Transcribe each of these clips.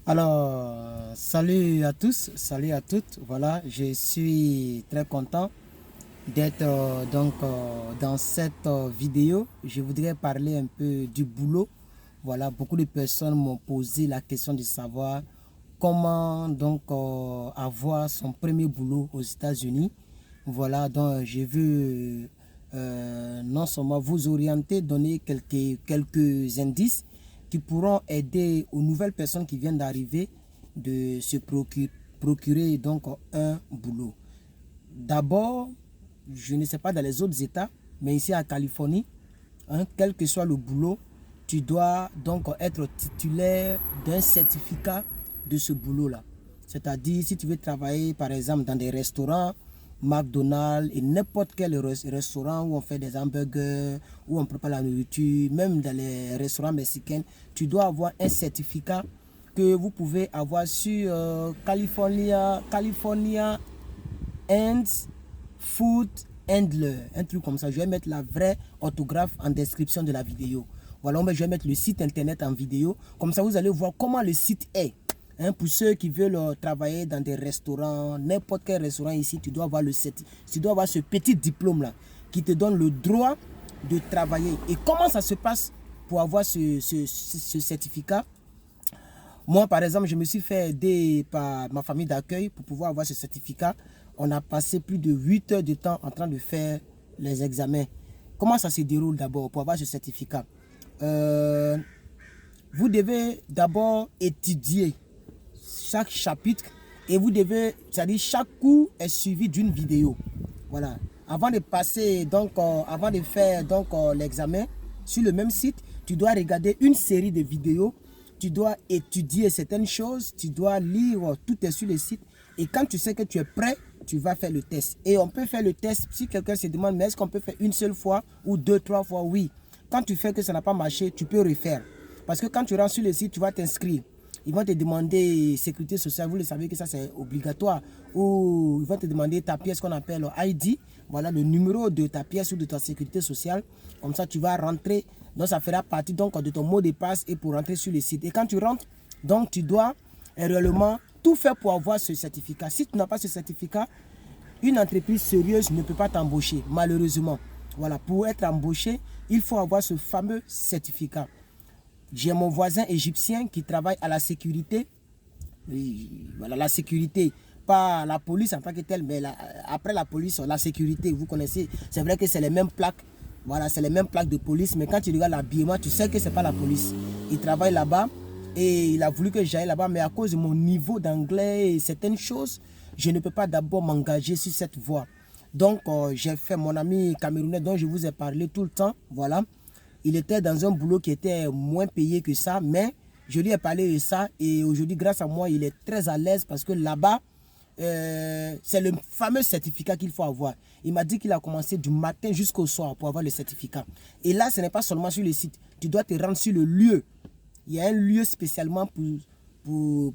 Alors, salut à tous, salut à toutes. Voilà, je suis très content d'être dans cette vidéo. Je voudrais parler un peu du boulot. Voilà, beaucoup de personnes m'ont posé la question de savoir comment avoir son premier boulot aux États-Unis. Voilà, donc je veux non seulement vous orienter, donner quelques indices qui pourront aider aux nouvelles personnes qui viennent d'arriver de se procurer donc un boulot. D'abord, je ne sais pas dans les autres États, mais ici à Californie, quel que soit le boulot, tu dois donc être titulaire d'un certificat de ce boulot-là. C'est-à-dire, si tu veux travailler, par exemple, dans des restaurants, McDonald's et n'importe quel restaurant où on fait des hamburgers, où on prépare la nourriture, même dans les restaurants mexicains, tu dois avoir un certificat que vous pouvez avoir sur California and Food Handler, un truc comme ça. Je vais mettre la vraie orthographe en description de la vidéo. Voilà, je vais mettre le site internet en vidéo. Comme ça, vous allez voir comment le site est. Pour ceux qui veulent travailler dans des restaurants, n'importe quel restaurant ici, tu dois avoir tu dois avoir ce petit diplôme-là qui te donne le droit de travailler. Et comment ça se passe pour avoir ce certificat? Moi, par exemple, je me suis fait aider par ma famille d'accueil pour pouvoir avoir ce certificat. On a passé plus de 8 heures de temps en train de faire les examens. Comment ça se déroule d'abord pour avoir ce certificat? Vous devez d'abord étudier chaque chapitre et vous devez, c'est-à-dire chaque cours est suivi d'une vidéo. Voilà. Avant de passer, avant de faire l'examen sur le même site, tu dois regarder une série de vidéos, tu dois étudier certaines choses, tu dois lire, tout est sur le site. Et quand tu sais que tu es prêt, tu vas faire le test. Et on peut faire le test, si quelqu'un se demande, mais est-ce qu'on peut faire une seule fois ou deux, trois fois? Oui. Quand tu fais que ça n'a pas marché, tu peux refaire. Parce que quand tu rentres sur le site, tu vas t'inscrire. Ils vont te demander sécurité sociale, vous le savez que ça c'est obligatoire. Ou ils vont te demander ta pièce qu'on appelle ID, voilà le numéro de ta pièce ou de ta sécurité sociale. Comme ça tu vas rentrer, donc ça fera partie donc de ton mot de passe et pour rentrer sur le site. Et quand tu rentres, donc tu dois réellement tout faire pour avoir ce certificat. Si tu n'as pas ce certificat, une entreprise sérieuse ne peut pas t'embaucher, malheureusement. Voilà, pour être embauché, il faut avoir ce fameux certificat. J'ai mon voisin égyptien qui travaille à la sécurité. Voilà, la sécurité, pas la police en tant que telle, mais après la police, la sécurité, vous connaissez. C'est vrai que c'est les mêmes plaques. Voilà, c'est les mêmes plaques de police, mais quand tu regardes l'habillement, tu sais que c'est pas la police. Il travaille là-bas et il a voulu que j'aille là-bas, mais à cause de mon niveau d'anglais et certaines choses, je ne peux pas d'abord m'engager sur cette voie. Donc, j'ai fait mon ami camerounais dont je vous ai parlé tout le temps. Voilà. Il était dans un boulot qui était moins payé que ça, mais je lui ai parlé de ça et aujourd'hui, grâce à moi, il est très à l'aise parce que là-bas, c'est le fameux certificat qu'il faut avoir. Il m'a dit qu'il a commencé du matin jusqu'au soir pour avoir le certificat. Et là, ce n'est pas seulement sur le site. Tu dois te rendre sur le lieu. Il y a un lieu spécialement pour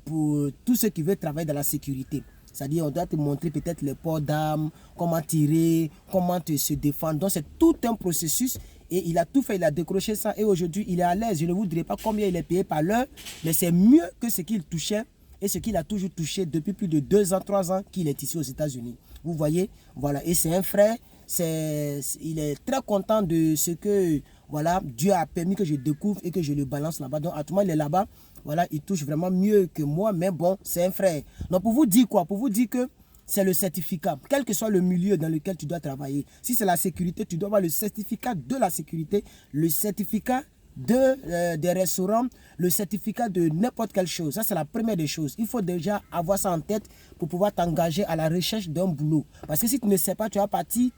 tous ceux qui veulent travailler dans la sécurité. C'est-à-dire, on doit te montrer peut-être les ports d'armes, comment tirer, comment se défendre. Donc, c'est tout un processus. Et il a tout fait, il a décroché ça. Et aujourd'hui, il est à l'aise. Je ne vous dirai pas combien il est payé par l'heure, mais c'est mieux que ce qu'il touchait et ce qu'il a toujours touché depuis plus de 2 ans, 3 ans qu'il est ici aux États-Unis. Vous voyez, voilà. Et c'est un frère, il est très content de ce que voilà, Dieu a permis que je découvre et que je le balance là-bas. Donc, à tout moment, il est là-bas. Voilà, il touche vraiment mieux que moi, mais bon, c'est un frère. Donc, pour vous dire quoi? Pour vous dire que c'est le certificat, quel que soit le milieu dans lequel tu dois travailler. Si c'est la sécurité, tu dois avoir le certificat de la sécurité, le certificat des restaurants, le certificat de n'importe quelle chose. Ça, c'est la première des choses. Il faut déjà avoir ça en tête pour pouvoir t'engager à la recherche d'un boulot. Parce que si tu ne sais pas, tu vas partir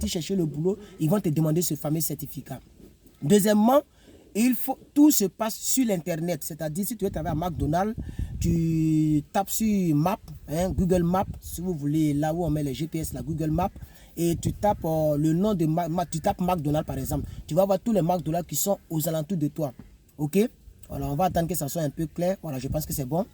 chercher le boulot, ils vont te demander ce fameux certificat. Deuxièmement, tout se passe sur l'internet, c'est-à-dire si tu veux travailler à McDonald's, tu tapes sur Map, Google Maps, si vous voulez, là où on met les GPS, la Google Maps, et tu tapes le nom de tu tapes McDonald's par exemple, tu vas voir tous les McDonald's qui sont aux alentours de toi, ok? Alors on va attendre que ça soit un peu clair, voilà, je pense que c'est bon.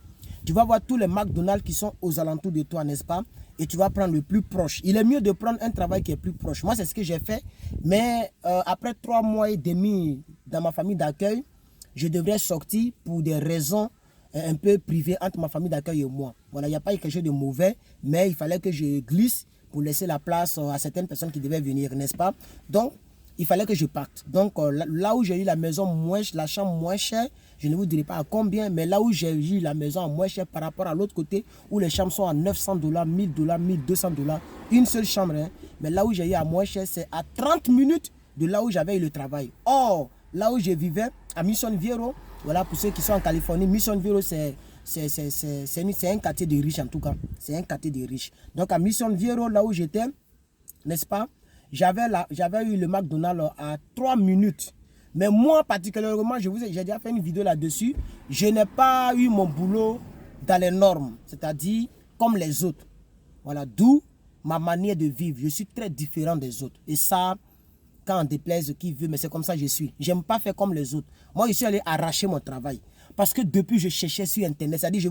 Tu vas voir tous les McDonald's qui sont aux alentours de toi, n'est-ce pas? Et tu vas prendre le plus proche. Il est mieux de prendre un travail qui est plus proche. Moi, c'est ce que j'ai fait. Mais après 3 mois et demi dans ma famille d'accueil, je devrais sortir pour des raisons un peu privé entre ma famille d'accueil et moi. Voilà, il n'y a pas eu quelque chose de mauvais, mais il fallait que je glisse pour laisser la place à certaines personnes qui devaient venir, n'est-ce pas? Donc, il fallait que je parte. Donc, là où j'ai eu la maison moins, la chambre moins chère, je ne vous dirai pas à combien, mais là où j'ai eu la maison à moins chère par rapport à l'autre côté, où les chambres sont à $900, $1000, $1200, une seule chambre, hein. Mais là où j'ai eu à moins cher, c'est à 30 minutes de là où j'avais eu le travail. Or, là où je vivais, à Mission Viejo, voilà, pour ceux qui sont en Californie, Mission Viejo, c'est un quartier de riches en tout cas. C'est un quartier de riches. Donc, à Mission Viejo, là où j'étais, n'est-ce pas, j'avais eu le McDonald's à 3 minutes. Mais moi, particulièrement, j'ai déjà fait une vidéo là-dessus. Je n'ai pas eu mon boulot dans les normes, c'est-à-dire comme les autres. Voilà, d'où ma manière de vivre. Je suis très différent des autres. Et ça, quand on déplaise qui veut, mais c'est comme ça que je suis. J'aime pas faire comme les autres. Moi, je suis allé arracher mon travail. Parce que depuis, je cherchais sur Internet. C'est-à-dire,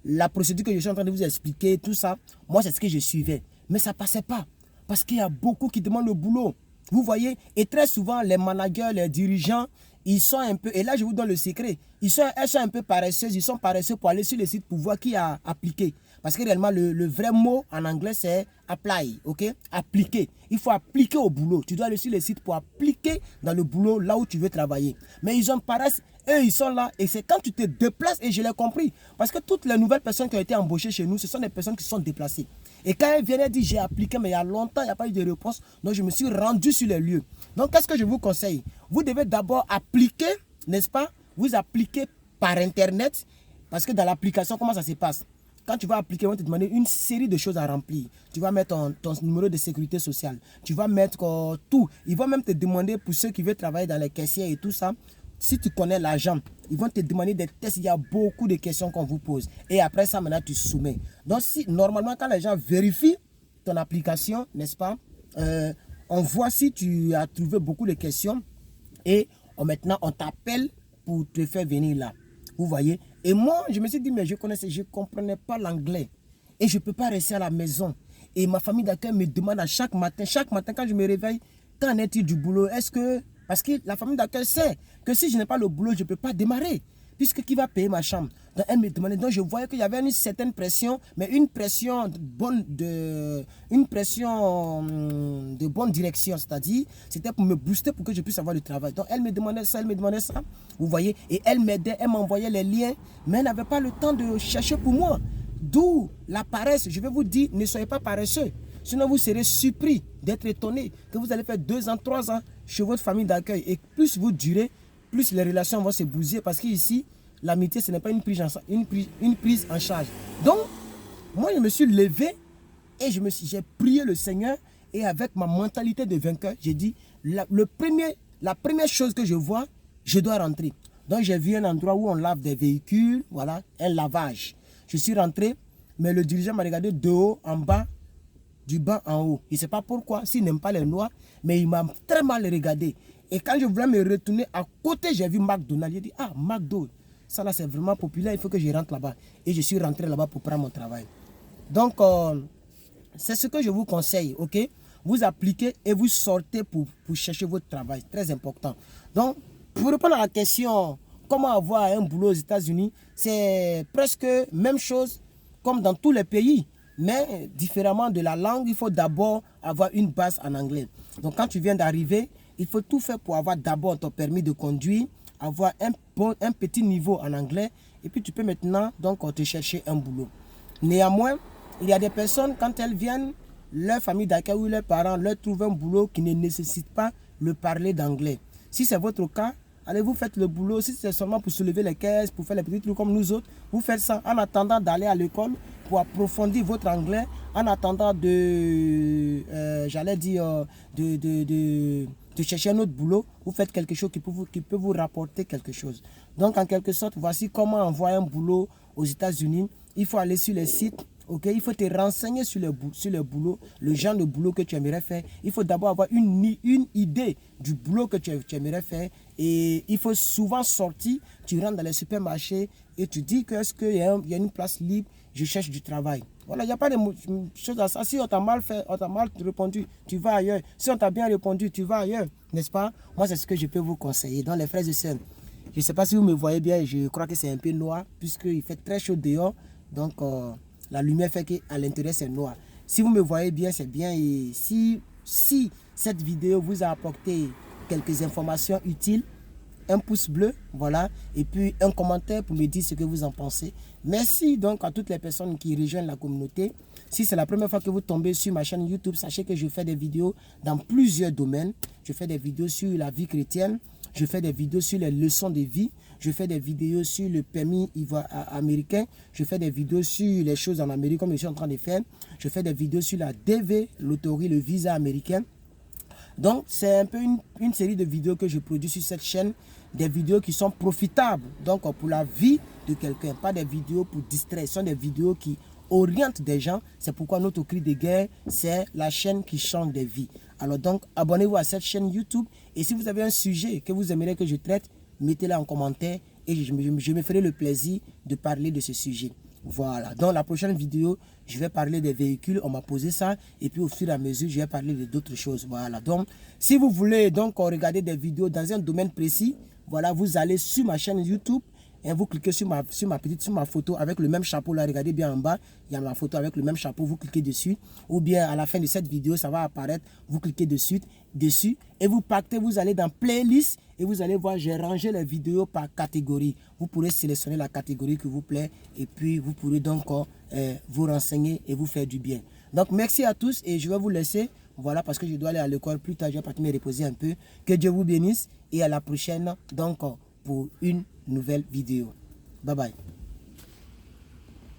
la procédure que je suis en train de vous expliquer, tout ça, moi, c'est ce que je suivais. Mais ça passait pas. Parce qu'il y a beaucoup qui demandent le boulot. Vous voyez? Et très souvent, les managers, les dirigeants, ils sont un peu... Et là, je vous donne le secret. Elles sont un peu paresseuses. Ils sont paresseux pour aller sur le site pour voir qui a appliqué. Parce que réellement, le vrai mot en anglais, c'est apply. Ok? Appliquer. Il faut appliquer au boulot. Tu dois aller sur le site pour appliquer dans le boulot là où tu veux travailler. Mais ils ont paresse. Eux, ils sont là. Et c'est quand tu te déplaces, et je l'ai compris. Parce que toutes les nouvelles personnes qui ont été embauchées chez nous, ce sont des personnes qui sont déplacées. Et quand elles viennent, elles disent j'ai appliqué, mais il y a longtemps, il n'y a pas eu de réponse. Donc, je me suis rendu sur les lieux. Donc, qu'est-ce que je vous conseille? Vous devez d'abord appliquer, n'est-ce pas? Vous appliquez par Internet. Parce que dans l'application, comment ça se passe? Quand tu vas appliquer, ils vont te demander une série de choses à remplir. Tu vas mettre ton numéro de sécurité sociale. Tu vas mettre tout. Ils vont même te demander, pour ceux qui veulent travailler dans les caissiers et tout ça, si tu connais l'agent, ils vont te demander des tests. Il y a beaucoup de questions qu'on vous pose. Et après ça, maintenant, tu soumets. Donc, normalement, quand les gens vérifient ton application, n'est-ce pas, on voit si tu as trouvé beaucoup de questions. Et maintenant, on t'appelle pour te faire venir là. Vous voyez? Et moi, je me suis dit, mais je ne comprenais pas l'anglais. Et je ne peux pas rester à la maison. Et ma famille d'accueil me demande à chaque matin quand je me réveille, qu'en est-il du boulot? Parce que la famille d'accueil sait que si je n'ai pas le boulot, je ne peux pas démarrer. Puisque qui va payer ma chambre? Donc elle me demandait, donc je voyais qu'il y avait une certaine pression, mais une pression de bonne direction, c'est-à-dire c'était pour me booster pour que je puisse avoir du travail. Donc elle me demandait ça, vous voyez, et elle m'aidait, elle m'envoyait les liens, mais elle n'avait pas le temps de chercher pour moi. D'où la paresse. Je vais vous dire, ne soyez pas paresseux. Sinon, vous serez surpris d'être étonné que vous allez faire 2 ans, 3 ans chez votre famille d'accueil. Et plus vous durez, plus les relations vont se bousiller. Parce qu'ici, l'amitié, ce n'est pas une prise en charge. Donc, moi, je me suis levé et j'ai prié le Seigneur. Et avec ma mentalité de vainqueur, j'ai dit, la première chose que je vois, je dois rentrer. Donc, j'ai vu un endroit où on lave des véhicules, voilà, un lavage. Je suis rentré, mais le dirigeant m'a regardé de haut en bas, du bas en haut. Il ne sait pas pourquoi, s'il n'aime pas les noirs, mais il m'a très mal regardé. Et quand je voulais me retourner à côté, j'ai vu McDonald's. J'ai dit, ah, McDonald's, ça là c'est vraiment populaire, il faut que je rentre là-bas. Et je suis rentré là-bas pour prendre mon travail. Donc, c'est ce que je vous conseille, ok? Vous appliquez et vous sortez pour chercher votre travail. Très important. Donc, pour répondre à la question, comment avoir un boulot aux États-Unis, c'est presque même chose comme dans tous les pays. Mais différemment de la langue, il faut d'abord avoir une base en anglais. Donc, quand tu viens d'arriver, il faut tout faire pour avoir d'abord ton permis de conduire, avoir un petit niveau en anglais, et puis tu peux maintenant donc te chercher un boulot. Néanmoins, il y a des personnes, quand elles viennent, leur famille d'accueil ou leurs parents leur trouvent un boulot qui ne nécessite pas le parler d'anglais. Si c'est votre cas, allez, vous faites le boulot. Si c'est seulement pour soulever les caisses, pour faire les petits trucs comme nous autres, vous faites ça en attendant d'aller à l'école pour approfondir votre anglais, en attendant de chercher un autre boulot. Vous faites quelque chose qui peut vous rapporter quelque chose. Donc, en quelque sorte, voici comment envoyer un boulot aux États-Unis. Il faut aller sur les sites. Okay, il faut te renseigner sur le boulot, le genre de boulot que tu aimerais faire. Il faut d'abord avoir une idée du boulot que tu aimerais faire. Et il faut souvent sortir, tu rentres dans les supermarchés et tu dis que est-ce qu'il y a une place libre, je cherche du travail. Voilà, il n'y a pas de choses à ça. Si on t'a mal fait, on t'a mal répondu, tu vas ailleurs. Si on t'a bien répondu, tu vas ailleurs, n'est-ce pas? Moi, c'est ce que je peux vous conseiller. Donc les frères et sœurs, Je ne sais pas si vous me voyez bien, je crois que c'est un peu noir, puisqu'il fait très chaud dehors. Donc, la lumière fait qu'à l'intérieur, c'est noir. Si vous me voyez bien, c'est bien. Et si cette vidéo vous a apporté quelques informations utiles, un pouce bleu, voilà, et puis un commentaire pour me dire ce que vous en pensez. Merci donc à toutes les personnes qui rejoignent la communauté. Si c'est la première fois que vous tombez sur ma chaîne YouTube, sachez que je fais des vidéos dans plusieurs domaines. Je fais des vidéos sur la vie chrétienne, je fais des vidéos sur les leçons de vie, je fais des vidéos sur le permis américain, je fais des vidéos sur les choses en Amérique comme je suis en train de faire, je fais des vidéos sur la DV, l'autorie, le visa américain. Donc, c'est un peu une série de vidéos que je produis sur cette chaîne, des vidéos qui sont profitables donc pour la vie de quelqu'un, pas des vidéos pour distraire, ce sont des vidéos qui orientent des gens. C'est pourquoi notre cri de guerre, c'est la chaîne qui change des vies. Alors donc, abonnez-vous à cette chaîne YouTube et si vous avez un sujet que vous aimeriez que je traite, mettez-le en commentaire et je me ferai le plaisir de parler de ce sujet. Voilà, dans la prochaine vidéo, je vais parler des véhicules, on m'a posé ça, et puis au fur et à mesure, je vais parler d'autres choses. Voilà, donc, si vous voulez donc regarder des vidéos dans un domaine précis, voilà, vous allez sur ma chaîne YouTube, et vous cliquez sur ma photo avec le même chapeau là, regardez bien en bas, il y a ma photo avec le même chapeau, vous cliquez dessus, ou bien à la fin de cette vidéo, ça va apparaître, vous cliquez dessus, et vous partez, vous allez dans playlist, et vous allez voir, j'ai rangé les vidéos par catégorie. Vous pourrez sélectionner la catégorie qui vous plaît, et puis vous pourrez donc vous renseigner et vous faire du bien. Donc merci à tous, et je vais vous laisser, voilà, parce que je dois aller à l'école plus tard, je vais partir me reposer un peu. Que Dieu vous bénisse, et à la prochaine, donc, pour une nouvelle vidéo. Bye bye.